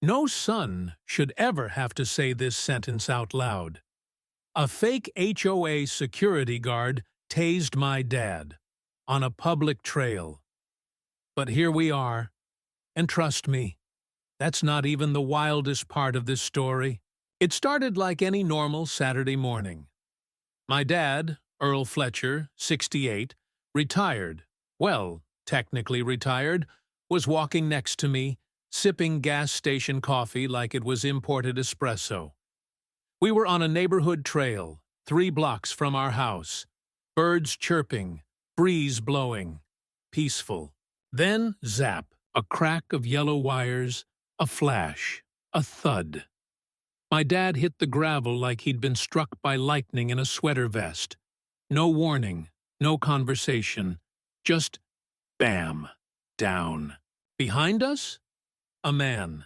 No son should ever have to say this sentence out loud. A fake HOA security guard tased my dad on a public trail. But here we are, and trust me, that's not even the wildest part of this story. It started like any normal Saturday morning. My dad, Earl Fletcher, 68, retired, well, technically retired, was walking next to me, sipping gas station coffee like it was imported espresso. We were on a neighborhood trail, 3 blocks from our house. Birds chirping, breeze blowing, peaceful. Then, zap, a crack of yellow wires, a flash, a thud. My dad hit the gravel like he'd been struck by lightning in a sweater vest. No warning, no conversation, just bam, down. Behind us? A man.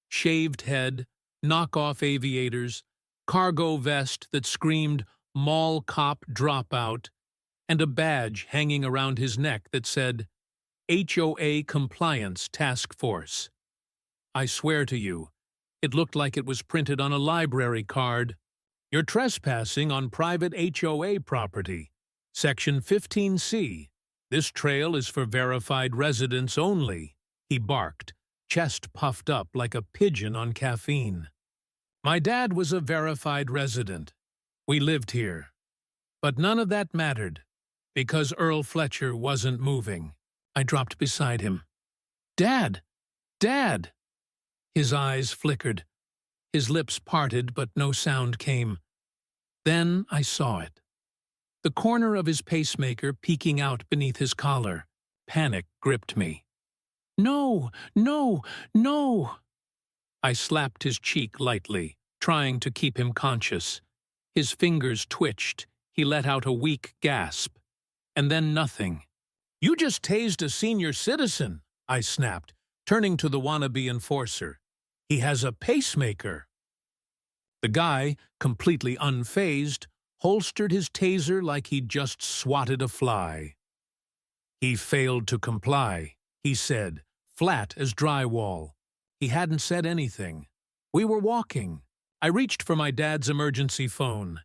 Shaved head, knockoff aviators, cargo vest that screamed mall cop dropout, and a badge hanging around his neck that said HOA Compliance Task Force. I swear to you, it looked like it was printed on a library card. You're trespassing on private HOA property. Section 15C. This trail is for verified residents only, he barked, chest puffed up like a pigeon on caffeine. My dad was a verified resident. We lived here. But none of that mattered, because Earl Fletcher wasn't moving. I dropped beside him. "Dad! Dad!" His eyes flickered. His lips parted, but no sound came. Then I saw it. The corner of his pacemaker peeking out beneath his collar. Panic gripped me. "No! No! No!" I slapped his cheek lightly, trying to keep him conscious. His fingers twitched. He let out a weak gasp. And then nothing. "You just tased a senior citizen," I snapped, turning to the wannabe enforcer. "He has a pacemaker." The guy, completely unfazed, holstered his taser like he'd just swatted a fly. "He failed to comply," he said, flat as drywall. He hadn't said anything. We were walking. I reached for my dad's emergency phone.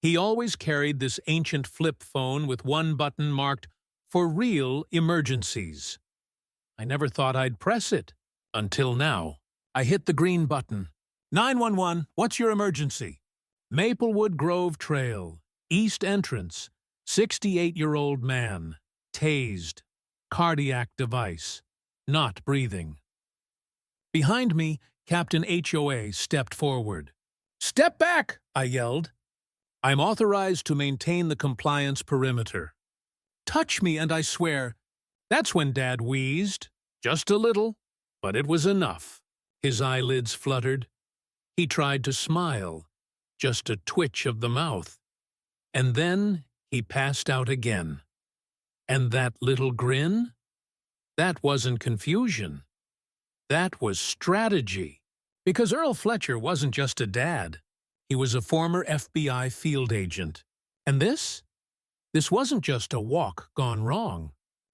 He always carried this ancient flip phone with one button marked, "For real emergencies." I never thought I'd press it. Until now. I hit the green button. 911, what's your emergency? Maplewood Grove Trail, East Entrance, 68-year-old man, tased, cardiac device, not breathing. Behind me, Captain HOA stepped forward. "Step back!" I yelled. "I'm authorized to maintain the compliance perimeter." "Touch me and I swear." That's when Dad wheezed. Just a little, but it was enough. His eyelids fluttered. He tried to smile, just a twitch of the mouth. And then he passed out again. And that little grin? That wasn't confusion. That was strategy. Because Earl Fletcher wasn't just a dad. He was a former FBI field agent. And this? This wasn't just a walk gone wrong.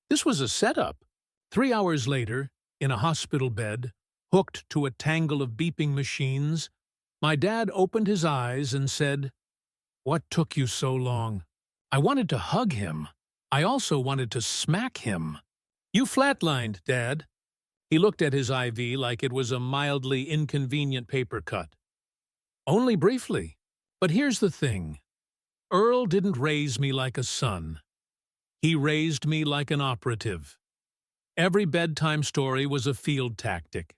This was a setup. 3 hours later, in a hospital bed, hooked to a tangle of beeping machines, my dad opened his eyes and said, "What took you so long?" I wanted to hug him. I also wanted to smack him. "You flatlined, Dad." He looked at his IV like it was a mildly inconvenient paper cut. "Only briefly. But here's the thing. Earl didn't raise me like a son. He raised me like an operative. Every bedtime story was a field tactic.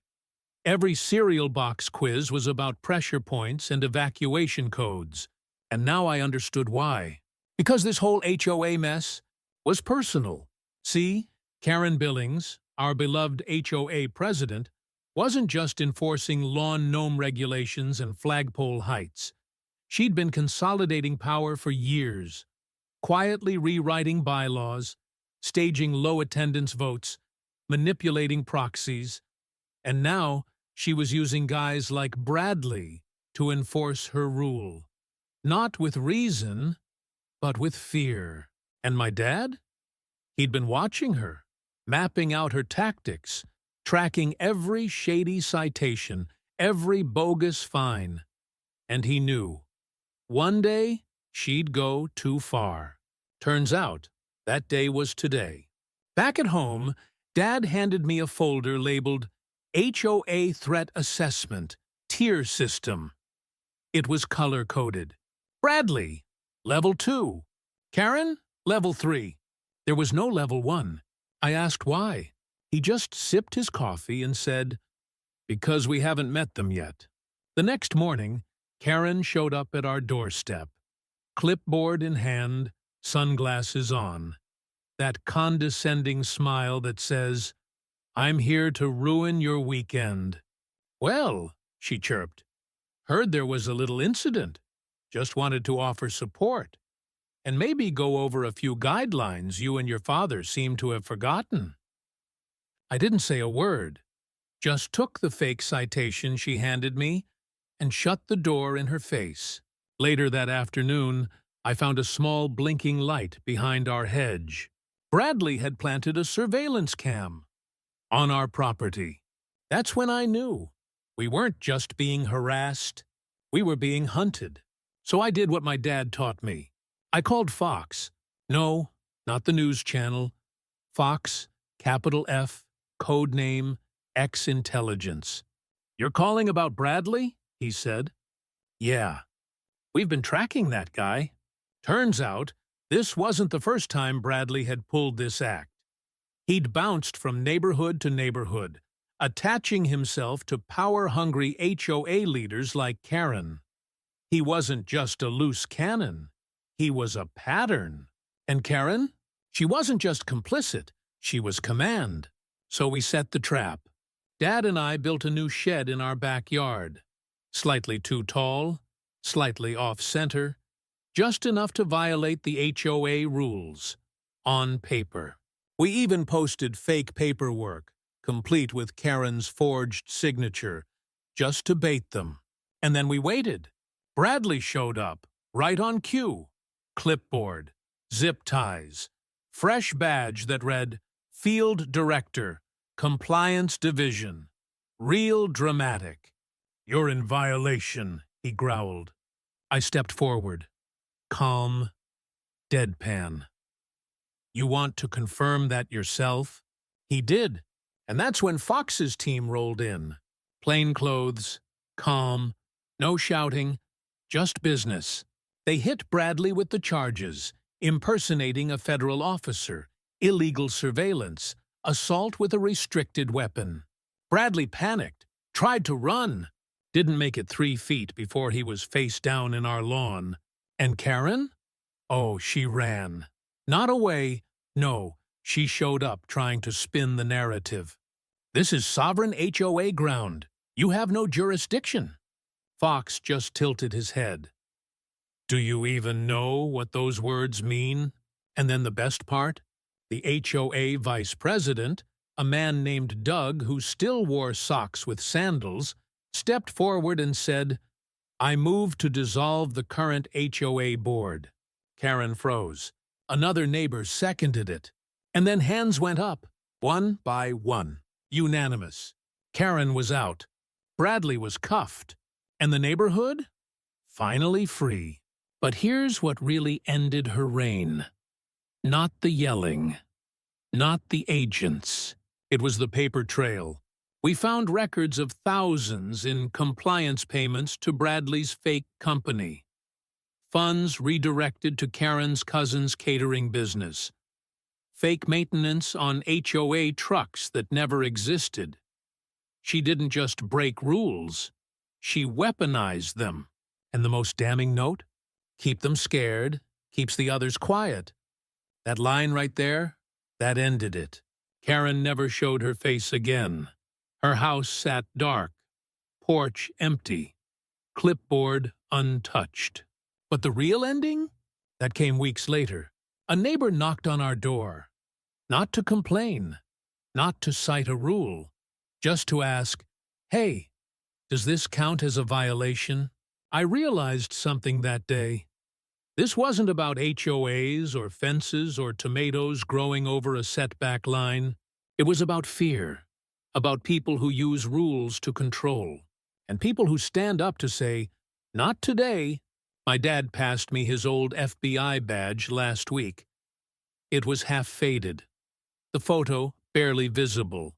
Every cereal box quiz was about pressure points and evacuation codes. And now I understood why. Because this whole HOA mess was personal. See, Karen Billings, our beloved HOA president, wasn't just enforcing lawn gnome regulations and flagpole heights. She'd been consolidating power for years, quietly rewriting bylaws, staging low-attendance votes, manipulating proxies, and now she was using guys like Bradley to enforce her rule. Not with reason, but with fear. And my dad? He'd been watching her, mapping out her tactics, tracking every shady citation, every bogus fine. And he knew, one day she'd go too far. Turns out, that day was today. Back at home, Dad handed me a folder labeled HOA Threat Assessment, Tier System. It was color-coded. Bradley, Level 2. Karen, Level 3. There was no Level 1. I asked why. He just sipped his coffee and said, "Because we haven't met them yet." The next morning, Karen showed up at our doorstep, clipboard in hand, sunglasses on. That condescending smile that says, "I'm here to ruin your weekend." "Well," she chirped, "heard there was a little incident. Just wanted to offer support. And maybe go over a few guidelines you and your father seem to have forgotten." I didn't say a word, just took the fake citation she handed me and shut the door in her face. Later that afternoon, I found a small blinking light behind our hedge. Bradley had planted a surveillance cam on our property. That's when I knew we weren't just being harassed, we were being hunted. So I did what my dad taught me. I called Fox. No, not the news channel. Fox, capital F, code name, X Intelligence. "You're calling about Bradley?" he said. "Yeah. We've been tracking that guy." Turns out, this wasn't the first time Bradley had pulled this act. He'd bounced from neighborhood to neighborhood, attaching himself to power-hungry HOA leaders like Karen. He wasn't just a loose cannon. He was a pattern. And Karen? She wasn't just complicit, she was command. So we set the trap. Dad and I built a new shed in our backyard. Slightly too tall, slightly off-center, just enough to violate the HOA rules. On paper. We even posted fake paperwork, complete with Karen's forged signature, just to bait them. And then we waited. Bradley showed up, right on cue. Clipboard, zip ties, fresh badge that read, "Field Director, Compliance Division." Real dramatic. "You're in violation," he growled. I stepped forward. Calm, deadpan. "You want to confirm that yourself?" He did, and that's when Fox's team rolled in. Plain clothes, calm, no shouting, just business. They hit Bradley with the charges: impersonating a federal officer, illegal surveillance, assault with a restricted weapon. Bradley panicked, tried to run, didn't make it 3 feet before he was face down in our lawn. And Karen? Oh, she ran. Not away, no, she showed up trying to spin the narrative. "This is sovereign HOA ground. You have no jurisdiction." Fox just tilted his head. "Do you even know what those words mean?" And then the best part? The HOA vice president, a man named Doug who still wore socks with sandals, stepped forward and said, "I move to dissolve the current HOA board." Karen froze. Another neighbor seconded it. And then hands went up, one by one. Unanimous. Karen was out. Bradley was cuffed. And the neighborhood? Finally free. But here's what really ended her reign. Not the yelling. Not the agents. It was the paper trail. We found records of thousands in compliance payments to Bradley's fake company. Funds redirected to Karen's cousin's catering business. Fake maintenance on HOA trucks that never existed. She didn't just break rules. She weaponized them. And the most damning note? Keep them scared, keeps the others quiet. That line right there, that ended it. Karen never showed her face again. Her house sat dark, porch empty, clipboard untouched. But the real ending? That came weeks later. A neighbor knocked on our door. Not to complain, not to cite a rule, just to ask, "Hey, does this count as a violation?" I realized something that day. This wasn't about HOAs or fences or tomatoes growing over a setback line. It was about fear. about people who use rules to control, and people who stand up to say, "Not today." My dad passed me his old FBI badge last week. It was half faded, the photo barely visible.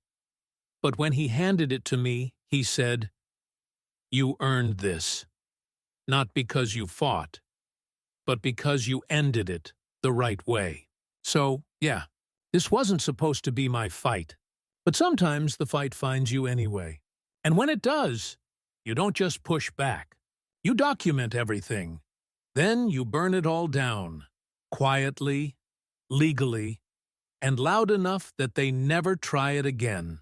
But when he handed it to me, he said, "You earned this, not because you fought, but because you ended it the right way." So, yeah, this wasn't supposed to be my fight. But sometimes the fight finds you anyway. And when it does, you don't just push back. You document everything. Then you burn it all down, quietly, legally, and loud enough that they never try it again.